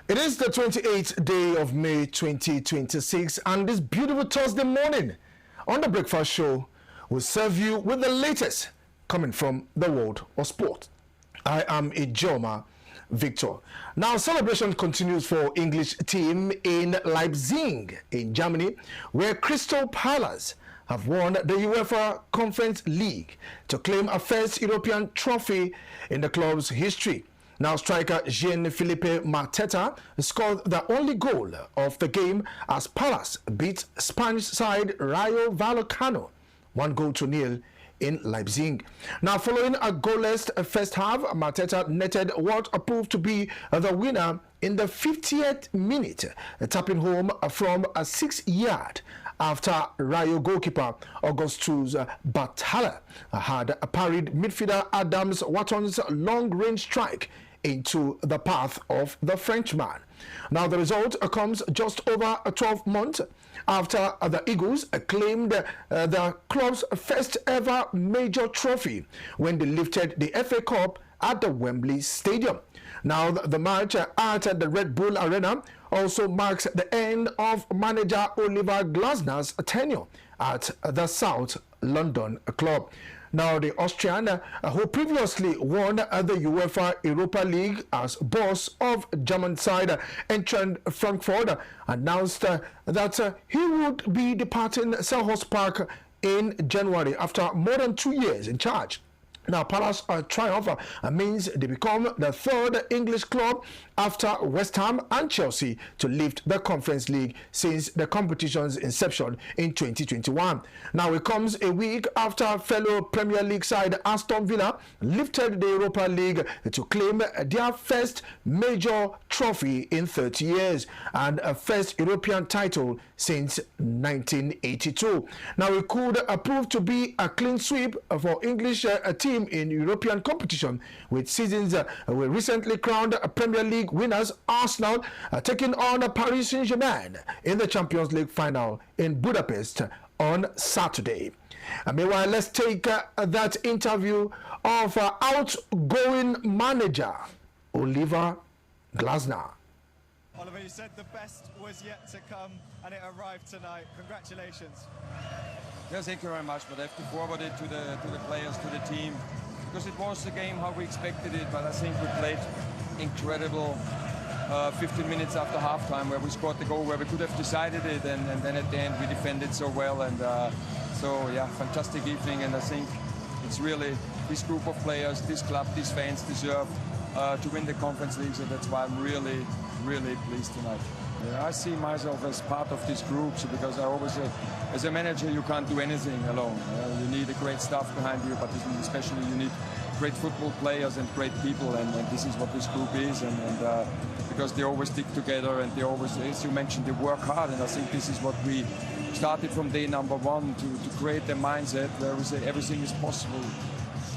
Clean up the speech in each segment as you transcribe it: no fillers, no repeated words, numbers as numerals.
It is the 28th day of May 2026, and this beautiful Thursday morning on the Breakfast Show will serve you with the latest coming from the world of sport. I am Ijoma Victor. Now, celebration continues for English team in Leipzig in Germany, where Crystal Palace have won the UEFA Conference League to claim a first European trophy in the club's history. Now, striker Jean-Philippe Mateta scored the only goal of the game as Palace beat Spanish side Rayo Vallecano 1-0 in Leipzig. Now, following a goalless first half, Mateta netted what proved to be the winner in the 50th minute, tapping home from a 6-yard after Rayo goalkeeper Augustus Batalla had parried midfielder Adams Watton's long-range strike into the path of the Frenchman. Now, the result comes just over 12 months after the Eagles claimed the club's first ever major trophy when they lifted the FA Cup at the Wembley Stadium. Now, the match at the Red Bull Arena also marks the end of manager Oliver Glasner's tenure at the South London club. Now, the Austrian, who previously won the UEFA Europa League as boss of German side Eintracht Frankfurt, announced that he would be departing Selhurst Park in January after more than 2 years in charge. Now, Palace triumph means they become the third English club after West Ham and Chelsea to lift the Conference League since the competition's inception in 2021. Now, it comes a week after fellow Premier League side Aston Villa lifted the Europa League to claim their first major trophy in 30 years and a first European title since 1982. Now, it could prove to be a clean sweep for English team in European competition, with seasons we recently crowned Premier League winners Arsenal taking on Paris Saint-Germain in the Champions League final in Budapest on Saturday. Meanwhile, let's take that interview of outgoing manager Oliver Glasner. Oliver, you said the best was yet to come and it arrived tonight. Congratulations. Yes, thank you very much, but I have to forward it to the players, to the team, because it was the game how we expected it, but I think we played incredible 15 minutes after halftime where we scored the goal where we could have decided it, and then at the end we defended so well, and so yeah, fantastic evening, and I think it's really this group of players, this club, these fans deserve to win the Conference League, so that's why I'm really, really pleased tonight. I see myself as part of this group, so because I always say, as a manager, you can't do anything alone. You need a great staff behind you, but especially you need great football players and great people, and this is what this group is, and because they always stick together, and they always, as you mentioned, they work hard, and I think this is what we started from day number one, to create the mindset where we say everything is possible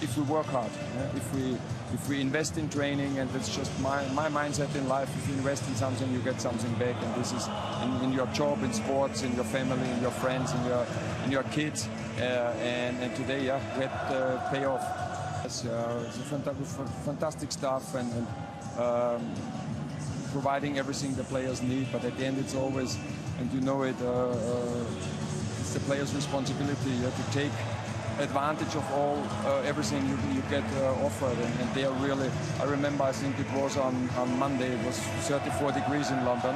if we work hard, if we invest in training, and that's just my mindset in life. If you invest in something, you get something back, and this is in your job, in sports, in your family, in your friends, in your kids, and today, yeah, we had the payoff. It's a fantastic stuff, and providing everything the players need, but at the end it's always, and you know it, it's the players' responsibility to take advantage of all everything you get offered, and they are really, I remember, I think it was on Monday, it was 34 degrees in London.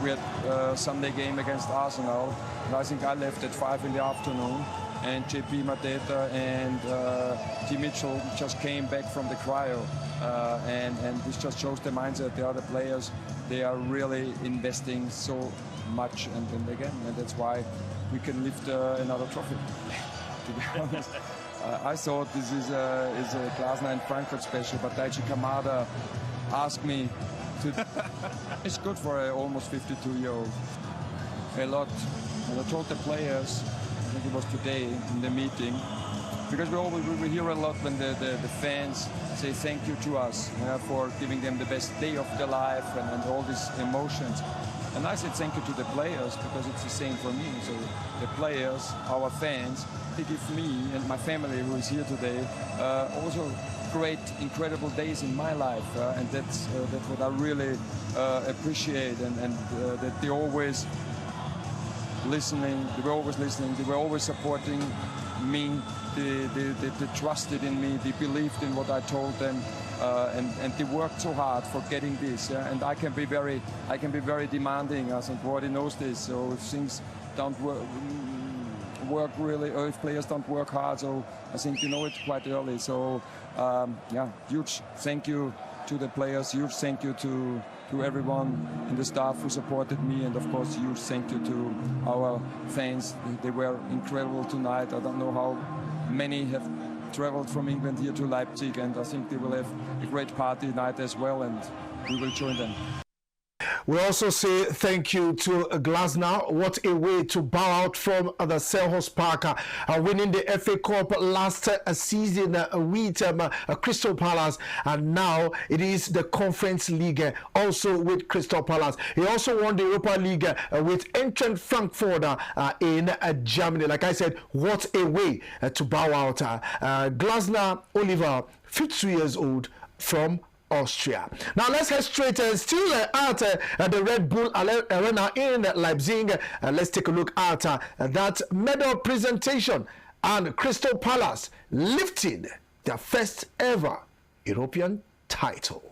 We had a Sunday game against Arsenal, and I think I left at 5 in the afternoon, and JP Mateta and T. Mitchell just came back from the cryo, and this just shows the mindset. The other players, they are really investing so much, and again, and that's why we can lift another trophy. To be honest, I thought this is a Glasner and Frankfurt special, but Daichi Kamada asked me to. It's good for an almost 52-year-old. A lot, and I told the players, I think it was today in the meeting, because we hear a lot when the fans say thank you to us for giving them the best day of their life, and all these emotions. And I said thank you to the players, because it's the same for me. So the players, our fans, they give me and my family who is here today also great, incredible days in my life, and that's what I really appreciate, and that they always listening. They were always listening. They were always supporting me. They trusted in me. They believed in what I told them, and they worked so hard for getting this. And I can be very demanding. I think Roddy knows this. So if things don't work really, or if players don't work hard, so I think you know it quite early. So yeah, huge thank you to the players. Huge thank you to everyone in the staff who supported me, and of course huge thank you to our fans. They were incredible tonight. I don't know how many have traveled from England here to Leipzig, and I think they will have a great party tonight as well, and we will join them. We also say thank you to Glasner. What a way to bow out from the Selhurst Park, winning the FA Cup last season with Crystal Palace, and now it is the Conference League also with Crystal Palace. He also won the Europa League with Eintracht Frankfurt in Germany. Like I said, what a way to bow out. Glasner Oliver, 52 years old, from Austria. Now let's head straight still at the Red Bull Arena in Leipzig. Let's take a look at that medal presentation, and Crystal Palace lifting their first ever European title.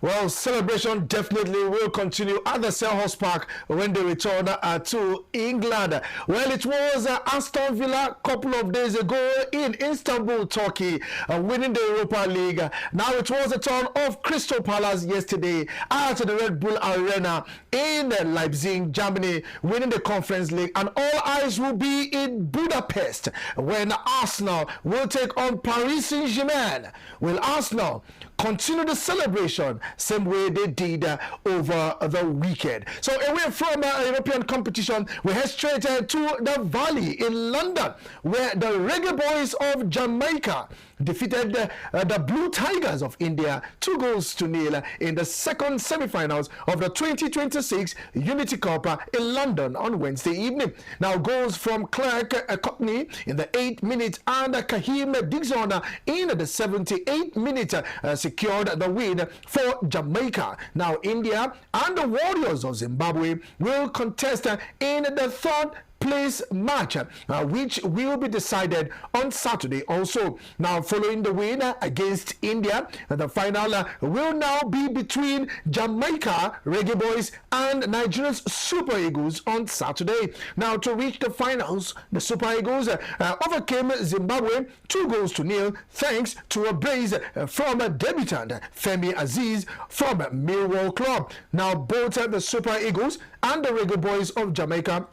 Well, celebration definitely will continue at the Selhurst Park when they return to England. Well, it was Aston Villa a couple of days ago in Istanbul, Turkey, winning the Europa League. Now it was the turn of Crystal Palace yesterday at the Red Bull Arena in Leipzig, Germany, winning the Conference League. And all eyes will be in Budapest when Arsenal will take on Paris Saint-Germain. Will Arsenal continue the celebration same way they did over the weekend? So away from European competition, we head straight to the Valley in London, where the Reggae Boyz of Jamaica defeated the Blue Tigers of India 2-0 in the second semi-finals of the 2026 Unity Cup in London on Wednesday evening. Now goals from Clark Cockney in the 8th minute and Kahim Dixon in the 78th minute secured the win for Jamaica. Now India and the Warriors of Zimbabwe will contest in the third place match, which will be decided on Saturday also. Now following the win against India, the final will now be between Jamaica Reggae Boyz and Nigeria's Super Eagles on Saturday. Now to reach the finals, the Super Eagles overcame Zimbabwe 2-0 thanks to a brace from debutant Femi Aziz from Millwall Club. Now both the Super Eagles and the Reggae Boyz of Jamaica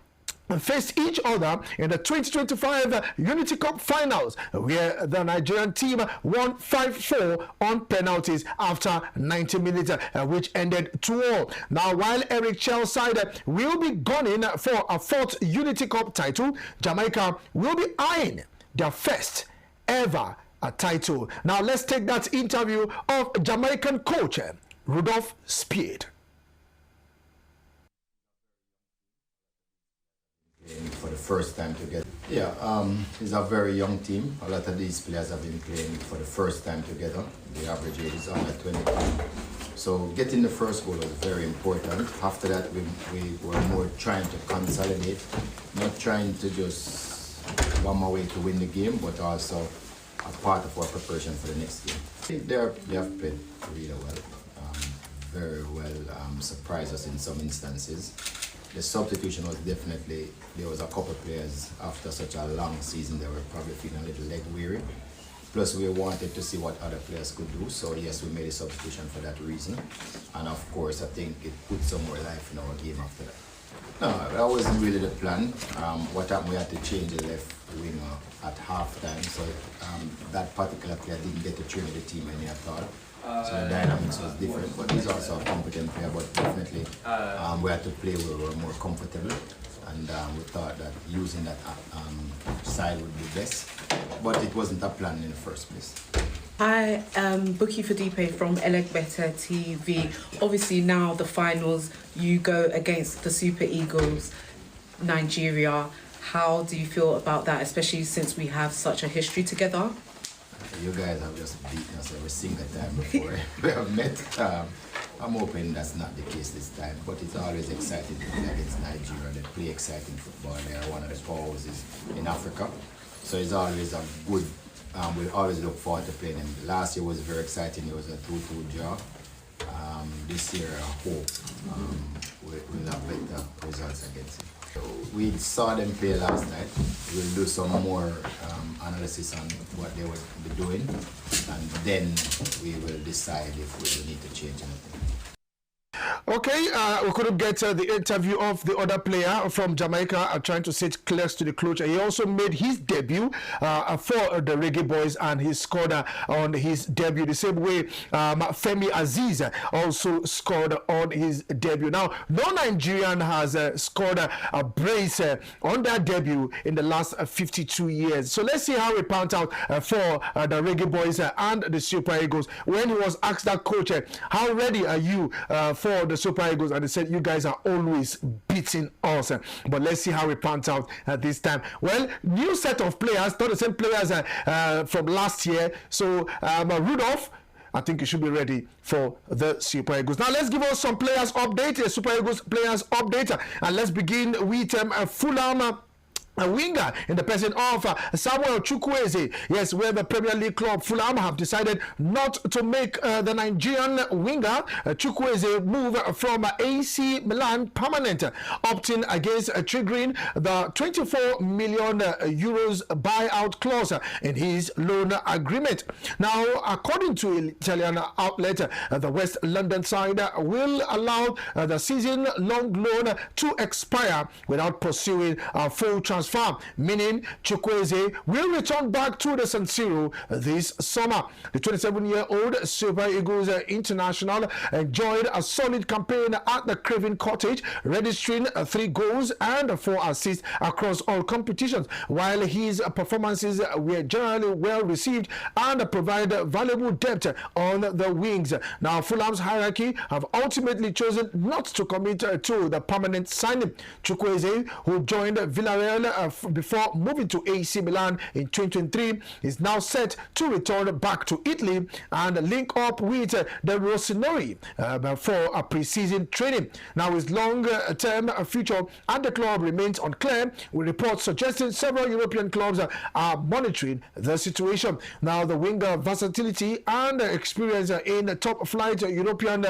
faced each other in the 2025 Unity Cup finals, where the Nigerian team won 5-4 on penalties after 90 minutes, which ended 2-all. Now, while Eric Chell's side will be gunning for a fourth Unity Cup title, Jamaica will be eyeing their first ever title. Now, let's take that interview of Jamaican coach Rudolph Speed. For the first time together. Yeah, it's a very young team. A lot of these players have been playing for the first time together. The average age is under 22. So getting the first goal was very important. After that, we were more trying to consolidate, not trying to just bomb away to win the game, but also a part of our preparation for the next game. I think they have played really well, very well, surprised us in some instances. The substitution was definitely, there was a couple of players after such a long season, they were probably feeling a little leg weary. Plus we wanted to see what other players could do, so yes, we made a substitution for that reason. And of course, I think it put some more life in our game after that. No, that wasn't really the plan. What happened, we had to change the left winger at half-time, so that particular player didn't get to train with the team any at all. So the dynamics was different, but he's also a competent player, but definitely we had to play where we were more comfortable, and we thought that using that side would be best, but it wasn't a plan in the first place. Hi, Buki Fadipe from Elegbeta TV. Obviously now the finals, you go against the Super Eagles, Nigeria. How do you feel about that, especially since we have such a history together? You guys have just beaten us every single time before we have met. I'm hoping that's not the case this time, but it's always exciting to play against Nigeria. They play exciting football. They are one of the powerhouses in Africa. So it's always a good, we always look forward to playing them. Last year was very exciting. It was a 2-2 draw. This year, I hope we'll have better results against it. So we saw them play last night. We'll do some more analysis on what they will be doing, and then we will decide if we will need to change anything. Okay, we couldn't get the interview of the other player from Jamaica trying to sit close to the clutch. He also made his debut for the Reggae Boyz, and he scored on his debut the same way Femi Aziz also scored on his debut. Now, no Nigerian has scored a brace on their debut in the last 52 years. So let's see how it panned out for the Reggae Boyz and the Super Eagles. When he was asked that, coach, how ready are you for the Super Eagles? And they said, you guys are always beating us. But let's see how it pans out this time. Well, new set of players, not the same players from last year. So Rudolph, I think you should be ready for the Super Eagles. Now let's give us some players update, Super Eagles players update, and let's begin with Fulham. A winger in the person of Samuel Chukwueze. Yes, where the Premier League club Fulham have decided not to make the Nigerian winger Chukwueze move from AC Milan permanent, opting against triggering the 24 million euros buyout clause in his loan agreement. Now, according to Italian outlet, the West London side will allow the season-long loan to expire without pursuing a full transfer, meaning Chukwueze will return back to the San Siro this summer. The 27-year-old Super Eagles international enjoyed a solid campaign at the Craven Cottage, registering 3 goals and 4 assists across all competitions, while his performances were generally well received and provide valuable depth on the wings. Now, Fulham's hierarchy have ultimately chosen not to commit to the permanent signing. Chukwueze, who joined Villarreal before moving to AC Milan in 2023, is now set to return back to Italy and link up with the Rossoneri for a pre-season training. Now, his long-term future at the club remains unclear, with reports suggesting several European clubs are monitoring the situation. Now, the winger versatility and experience in top-flight European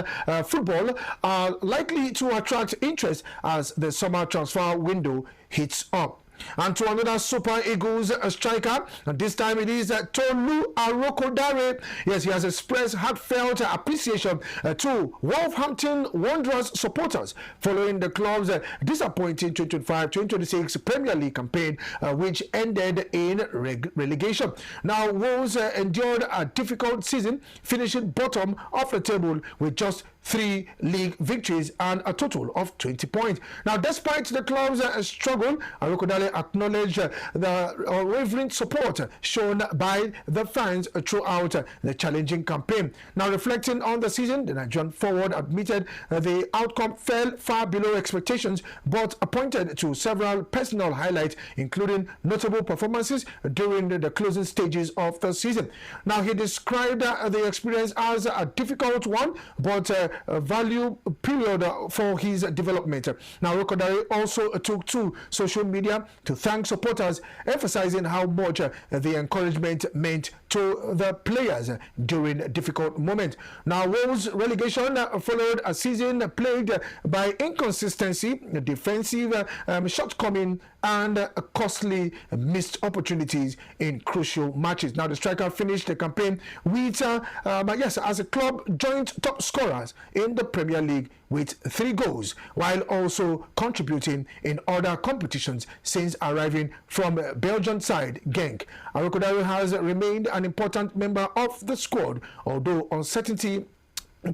football are likely to attract interest as the summer transfer window heats up. And to another Super Eagles striker, and this time it is Tolu Arokodare. Yes, he has expressed heartfelt appreciation to Wolverhampton Wanderers supporters following the club's disappointing 2025-2026 Premier League campaign, which ended in relegation. Now, Wolves endured a difficult season, finishing bottom of the table with just 3 league victories and a total of 20 points. Now, despite the club's struggle, Arokodare acknowledged the unwavering support shown by the fans throughout the challenging campaign. Now, reflecting on the season, the Nigerian forward admitted the outcome fell far below expectations, but pointed to several personal highlights, including notable performances during the closing stages of the season. Now, he described the experience as a difficult one, but a value period for his development. Now, Arokodare also took to social media to thank supporters, emphasizing how much the encouragement meant to the players during difficult moments. Now, Wolves' relegation followed a season plagued by inconsistency, defensive shortcoming, and costly missed opportunities in crucial matches. Now, the striker finished the campaign with, as a club joint top scorers in the Premier League with 3 goals, while also contributing in other competitions since arriving from Belgian side Genk. Arokodare has remained an important member of the squad, although uncertainty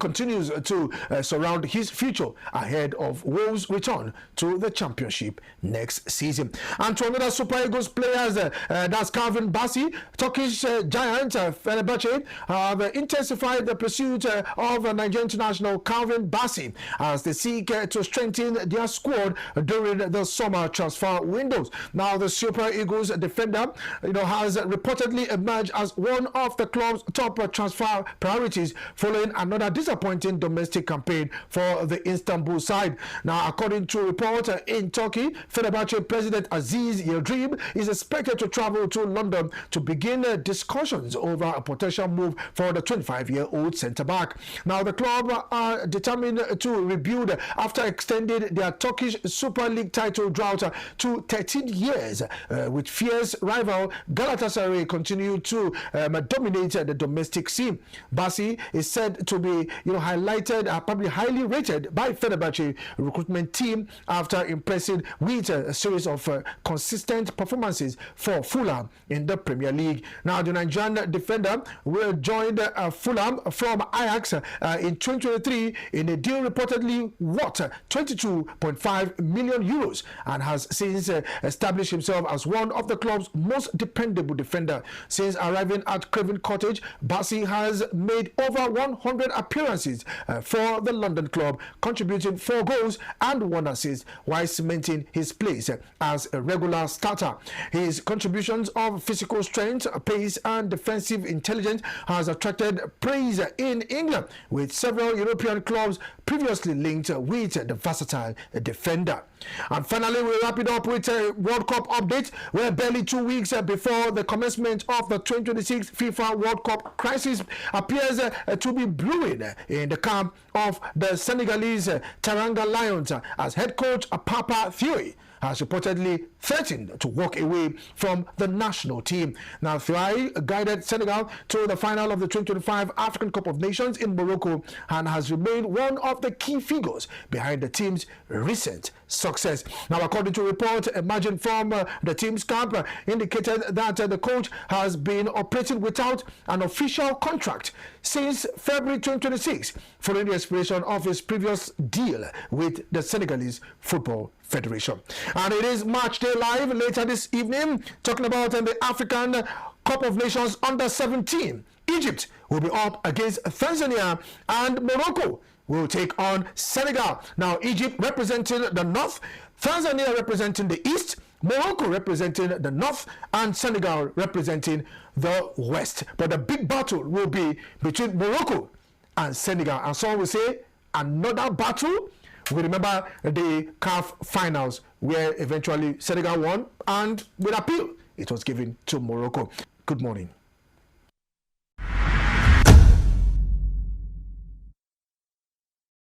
continues to surround his future ahead of Wolves' return to the championship next season. And to another Super Eagles players, that's Calvin Bassey, Turkish giant Fenerbahce have intensified the pursuit of Nigerian international Calvin Bassey as they seek to strengthen their squad during the summer transfer windows. Now, the Super Eagles defender, has reportedly emerged as one of the club's top transfer priorities following another disappointing domestic campaign for the Istanbul side. Now, according to a report in Turkey, Fenerbahce President Aziz Yildirim is expected to travel to London to begin discussions over a potential move for the 25-year-old centre-back. Now, the club are determined to rebuild after extending their Turkish Super League title drought to 13 years, with fierce rival Galatasaray continue to dominate the domestic scene. Bassey is said to be highlighted, probably highly rated by Fenerbahce recruitment team after impressing with a series of consistent performances for Fulham in the Premier League. Now, the Nigerian defender will join Fulham from Ajax in 2023 in a deal reportedly worth 22.5 million euros and has since established himself as one of the club's most dependable defender. Since arriving at Craven Cottage, Bassey has made over 100 appearances for the London club, contributing 4 goals and 1 assist while cementing his place as a regular starter. His contributions of physical strength, pace and defensive intelligence has attracted praise in England, with several European clubs previously linked with the versatile defender. And finally, we wrap it up with a World Cup update, where barely 2 weeks before the commencement of the 2026 FIFA World Cup crisis appears to be brewing in the camp of the Senegalese Teranga Lions, as head coach Papa Thiaw has reportedly threatened to walk away from the national team. Now, Thiaw guided Senegal to the final of the 2025 African Cup of Nations in Morocco and has remained one of the key figures behind the team's recent success. Now, according to a report emerging from the team's camp, indicated that the coach has been operating without an official contract since February 2026, following the expiration of his previous deal with the Senegalese Football Federation. And it is Match Day Live later this evening, talking about the African Cup of Nations under 17. Egypt will be up against Tanzania and Morocco will take on Senegal. Now, Egypt representing the north, Tanzania representing the east, Morocco representing the north, and Senegal representing the west. But the big battle will be between Morocco and Senegal. And so we say another battle. We remember the CAF finals where eventually Senegal won, and with appeal, it was given to Morocco. Good morning.